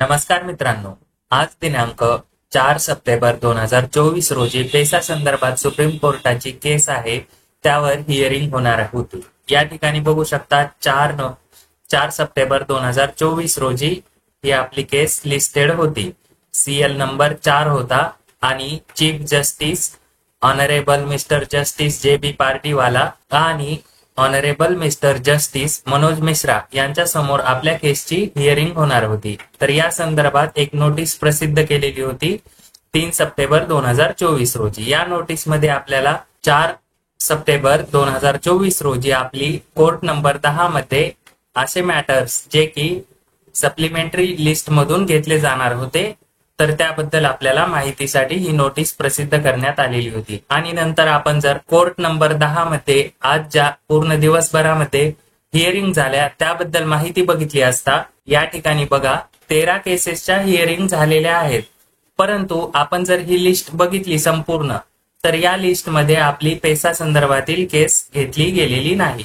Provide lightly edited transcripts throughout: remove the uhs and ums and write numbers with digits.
नमस्कार मित्रांनो, आज दिनांक 4 सप्टेंबर 2024 रोजी पेसा संदर्भात सुप्रीम कोर्टाची केस आहे, त्यावर हिअरिंग होणार होती। या ठिकाणी बघू शकता 4 सप्टेंबर 2024 रोजी ही आपली केस लिस्टेड होती। सीएल नंबर 4 होता आणि chief justice honourable mister justice J B. Pardiwala आणि honourable mister justice Manoj Mishra यांच्या समोर आपल्या केसची हिअरिंग होणार होती। तर या संदर्भात एक नोटीस प्रसिद्ध केलेली होती 3 सप्टेंबर 2024 रोजी। या नोटीस मध्ये आपल्याला 4 सप्टेंबर 2024 रोजी आपली कोर्ट नंबर 10 मध्ये असे मॅटर्स जे की सप्लिमेंटरी लिस्ट मधून घेतले जाणार होते, तर त्याबद्दल आपल्याला माहितीसाठी ही नोटीस प्रसिद्ध करण्यात आलेली होती। आणि नंतर आपण जर कोर्ट नंबर 10 मध्ये आज ज्या पूर्ण दिवसभरामध्ये हिअरिंग झाल्या त्याबद्दल माहिती बघितली असता या ठिकाणी बघा 13 केसेसच्या हिअरिंग झालेल्या आहेत। परंतु आपण जर ही लिस्ट बघितली संपूर्ण, तर या लिस्ट मध्ये आपली पेसा संदर्भातील केस घेतली गेलेली नाही।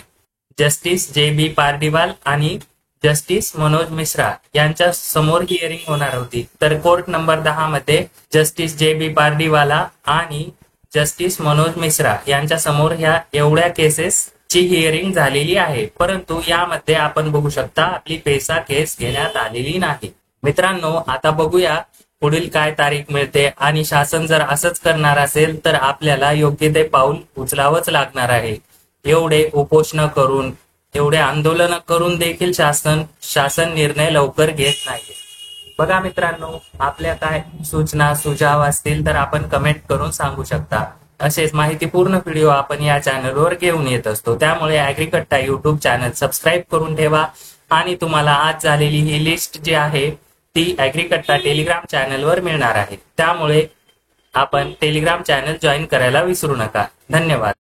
Justice JB. पार्डीवाल आणि जस्टिस मनोज मिश्रा यांच्या समोर हिअरिंग होणार होती। तर कोर्ट नंबर 10 मध्ये जस्टिस जे.बी. पार्डीवाला आणि जस्टिस मनोज मिश्रा यांच्या समोर ह्या एवढ्या केसेस ची हिअरिंग झालेली आहे। परंतु यामध्ये आपण बघू शकता आपली पेसा केस घेण्यात आलेली नाही। मित्रांनो, आता बघूया पुढील काय तारीख मिळते आणि शासन जर असंच करणार असेल तर आपल्याला योग्य ते पाऊल उचलावंच लागणार आहे। एवढे उपोषण करून, एवढे आंदोलन करून देखील शासन निर्णय लवकर घेत नाही। बघा मित्रांनो, आपल्या काय सूचना सुझाव असतील तर आपण कमेंट करून सांगू शकता। असेच माहितीपूर्ण व्हिडिओ आपण या चॅनलवर घेऊन येत असतो, त्यामुळे ॲग्रीकट्टा युट्यूब चॅनल सबस्क्राईब करून ठेवा। आणि तुम्हाला आज झालेली ही लिस्ट जी आहे ती ॲग्रीकट्टा टेलिग्राम चॅनलवर मिळणार आहे, त्यामुळे आपण टेलिग्राम चॅनल जॉईन करायला विसरू नका। धन्यवाद।